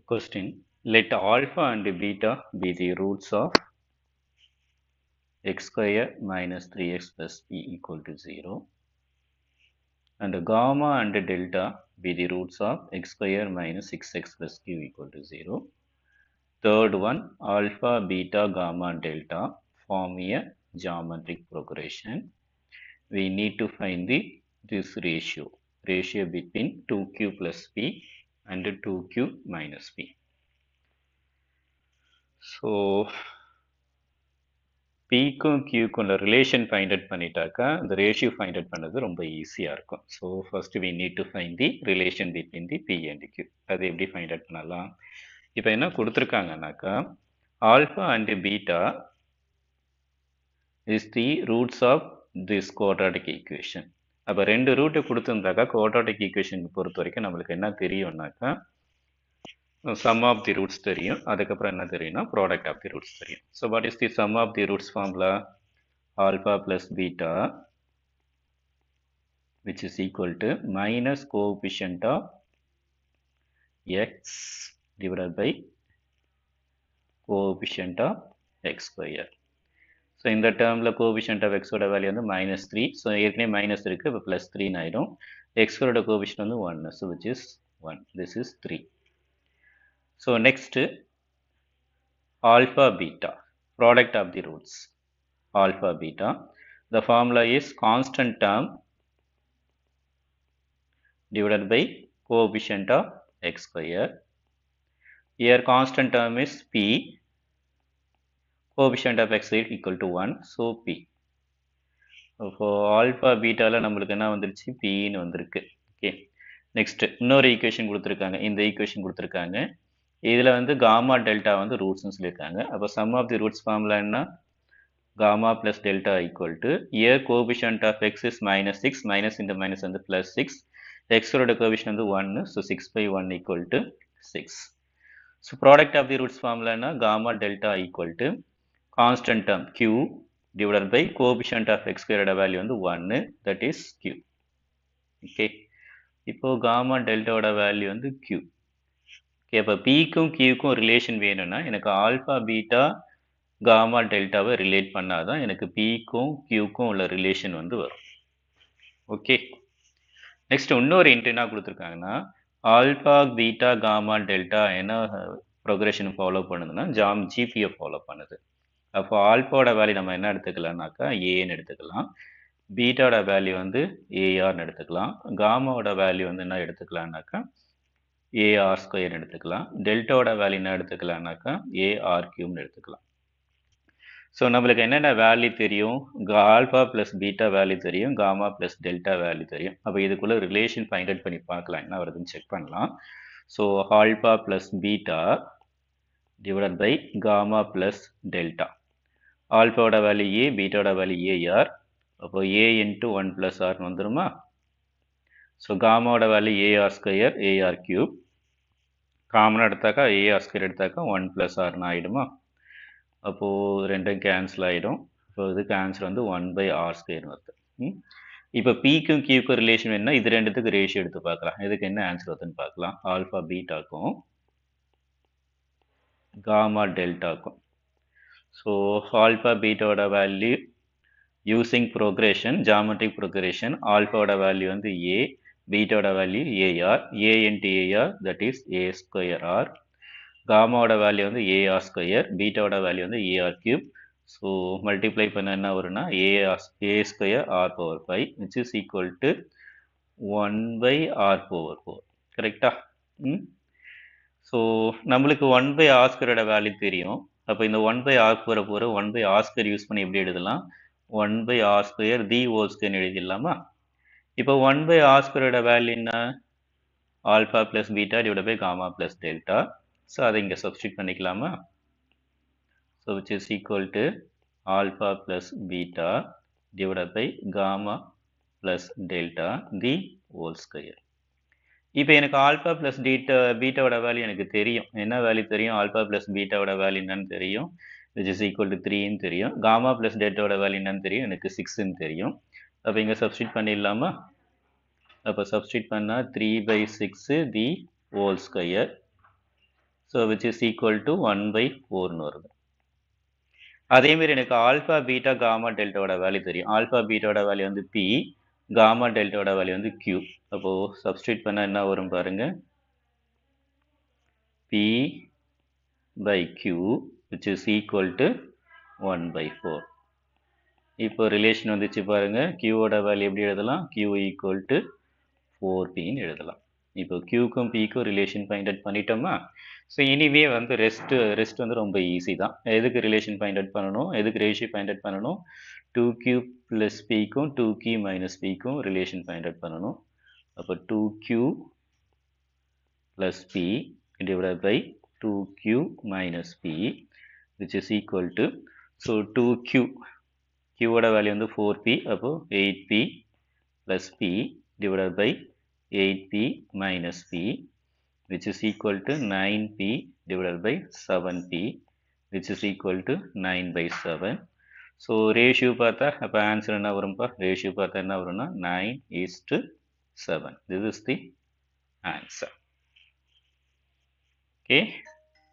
Question. Let alpha and beta be the roots of x square minus 3x plus p equal to 0. And gamma and delta be the roots of x square minus 6x plus q equal to 0. Third one, alpha, beta, gamma, delta form a geometric progression. We need to find this ratio between 2q plus p and 2q minus p. So, Pக்கும் Qக்கும் உள்ள relation find out பண்ணிட்டாக்கா இந்த ratio find out பண்ணது ரொம்ப ஈஸியாக இருக்கும். So first we need to find the relation between the P and Q. அது எப்படி find out பண்ணலாம்? இப்போ என்ன கொடுத்துருக்காங்கனாக்கா alpha and beta is the roots of this quadratic equation. அப்போ ரெண்டு ரூட்டை கொடுத்துருந்தாக்கா குவாட்ராட்டிக் ஈக்குவேஷன் பொறுத்த வரைக்கும் நம்மளுக்கு என்ன தெரியும்னாக்கா sum of the roots தெரியும். அதுக்கப்புறம் என்ன தெரியும்னா product of the roots தெரியும். So what is the sum of the roots formula? Alpha plus beta which is equal to minus coefficient of x divided by coefficient of x square. So இந்த termல coefficient of x ஓட value வந்து minus 3. So ஏற்கனவே minus இருக்கு, இப்போ plus 3 ஆயிடும். x ஓட coefficient வந்து 1. So which is 1. This is 3. So next alpha beta, product of the roots, alpha beta. The formula is constant term divided by coefficient of x square. Here constant term is p, coefficient of x is equal to 1, so p. For alpha beta la நம்மளுக்கு என்ன வந்துருச்சு p ன்னு வந்திருக்கு. Okay, next இன்னொரு equation கொடுத்துருக்காங்க. இந்த equation கொடுத்துருக்காங்க. இதில் வந்து காமா டெல்டா வந்து ரூட்ஸ்னு சொல்லியிருக்காங்க. அப்போ sum of the roots formula என்ன? Gamma plus delta equal to இயர் coefficient of x is minus 6, minus இந்த மைனஸ் வந்து ப்ளஸ் 6, எக்ஸோட கோபிஷன் வந்து 1, so 6/1 equal to 6. So product of the roots formula என்ன? Gamma delta equal to constant term q divided by coefficient of x ஸ்கொயரோட value வந்து 1, that is q. Okay, இப்போ gamma டெல்டாவோட value வந்து q. Okay, அப்போ பிக்கும் கியூக்கும் relation வேணும்னா எனக்கு ஆல்ஃபா பீட்டா காமா டெல்டாவை ரிலேட் பண்ணாதான் எனக்கு பிக்கும் கியூக்கும் உள்ள ரிலேஷன் வந்து வரும். ஓகே, நெக்ஸ்ட் இன்னொரு இன்ட் என்ன கொடுத்துருக்காங்கன்னா ஆல்ஃபா பீட்டா காமா டெல்டா என்ன ப்ரோக்ரஷன் ஃபாலோ பண்ணுதுன்னா ஜிபியை ஃபாலோ பண்ணுது. அப்போ ஆல்ஃபாவோட வேல்யூ நம்ம என்ன எடுத்துக்கலாம்னாக்கா ஏன்னு எடுத்துக்கலாம், பீட்டாவோட வேல்யூ வந்து ஏஆர்னு எடுத்துக்கலாம், காமாவோட வேல்யூ வந்து என்ன எடுத்துக்கலாம்னாக்கா ஏஆர் ஸ்கொயர் எடுத்துக்கலாம், டெல்டாவோட வேல்யூ என்ன எடுத்துக்கலாம்னாக்கா ஏஆர் கியூப்னு எடுத்துக்கலாம். ஸோ நம்மளுக்கு என்னென்ன வேல்யூ தெரியும்? ஆல்ஃபா ப்ளஸ் பீட்டா வேல்யூ தெரியும், காமா ப்ளஸ் டெல்டா வேல்யூ தெரியும். அப்போ இதுக்குள்ளே ரிலேஷன் ஃபைண்ட் அவுட் பண்ணி பார்க்கலாம், என்ன வருதுன்னு செக் பண்ணலாம். So alpha plus beta divided by gamma plus delta. ஆல்ஃபாவோட வேல்யூ ஏ, பீட்டாவோட வேல்யூ ஏஆர், அப்போ ஏ இன்ட்டு 1 ப்ளஸ் ஆர்னு வந்துருமா? ஸோ காமாவோட value A R square A R cube, காமனாக எடுத்தாக்கா ஏஆர் ஸ்கொயர் எடுத்தாக்கா 1 ப்ளஸ் ஆர்னு ஆகிடுமா? அப்போது ரெண்டும் கேன்சல் ஆகிடும். இப்போ இதுக்கு ஆன்சர் வந்து 1/r ஸ்கொயர் வருது. இப்போ பிக்கும் கியூக்கும் ரிலேஷன் என்ன? இது ரெண்டுத்துக்கு ரேஷியோ எடுத்து பார்க்கலாம். இதுக்கு என்ன ஆன்சர் வருதுன்னு பார்க்கலாம். ஆல்ஃபா பீட்டாக்கும் காமா டெல்டாக்கும். ஸோ ஆல்ஃபா பீட்டாவோட value using progression, geometric progression, ஆல்ஃபாவோட வேல்யூ வந்து ஏ, பீட்டாவோட value A R, A into A R that is A square R, காமாவோட வேல்யூ வந்து ஏஆர் ஸ்கொயர், பீட்டாவோட வேல்யூ வந்து ஏஆர் கியூப். ஸோ மல்டிப்ளை பண்ண என்ன வரும்னா A square R power 5 which is equal to 1/r power 4. கரெக்டா? ஸோ நம்மளுக்கு 1/r ஸ்கொயரோட வேல்யூ தெரியும். அப்போ இந்த 1/r போகிற 1/r ஸ்கொயர் யூஸ் பண்ணி எப்படி எழுதலாம்? 1/r square the whole square எழுதிடலாமா? இப்போ 1/r ஸ்கொயரோட வேல்யூ என்ன? Alpha plus beta divide by gamma plus delta. So அதை இங்கே சப்ஸ்டியூட் பண்ணிக்கலாமா? So which is equal to alpha plus beta divide by gamma plus delta the whole square. இப்போ எனக்கு alpha plus பீட்டாவோட value எனக்கு தெரியும். என்ன வேல்யூ தெரியும்? ஆல்ஃபா ப்ளஸ் பீட்டாவோட வேல்யூ என்னன்னு தெரியும், விச் இஸ் ஈக்குவல் டு 3ன்னு தெரியும். காமா ப்ளஸ் டெல்டாவோட வேல்யூ என்னன்னு தெரியும், எனக்கு 6ன்னு தெரியும். அப்போ இங்கே சப்ஸ்டியூட் பண்ணிடலாமா? அப்போ சப்ஸ்டியூட் பண்ணால் 3/6 தி whole square so which is equal to 1/4ன்னு வருது. அதே மாதிரி எனக்கு ஆல்ஃபா பீட்டா காமா டெல்டாவோட வேல்யூ தெரியும். ஆல்ஃபா பீட்டாவோட வேல்யூ வந்து P, காமா டெல்டாவோட வேல்யூ வந்து Q. அப்போ சப்ஸ்டியூட் பண்ணா என்ன வரும் பாருங்க. P by Q which is equal to 1/4. இப்போ ரிலேஷன் வந்துச்சு பாருங்க. Q ஓட வேல்யூ எப்படி எழுதலாம்? Q equal to 4Pன்னு எழுதலாம். இப்போ Qக்கும் Pக்கும் ரிலேஷன் ஃபைண்ட் அவுட் பண்ணிட்டோமா? ஸோ இனிமே வந்து ரெஸ்ட் வந்து ரொம்ப ஈஸி தான். எதுக்கு ரிலேஷன் ஃபைண்ட் அவுட் பண்ணணும்? எதுக்கு ரேஷியோ ஃபைண்ட் அவுட் பண்ணணும்? 2Q ப்ளஸ் Pக்கும் 2Q மைனஸ் Pக்கும் ரிலேஷன் ஃபைண்ட் அவுட் பண்ணணும். அப்போ 2Q plus P divided by 2Q minus P which is equal to, so 2Q, Q ஓட வேல்யூ வந்து 4P, அப்போ 8P plus P divided by 8P minus P which is equal to 9P divided by 7P which is equal to 9/7. So ratio பார்த்தா அப்போ answer என்ன வரும்பா? Ratio பார்த்தா என்ன வரும்னா 9:7. This is the answer. Okay.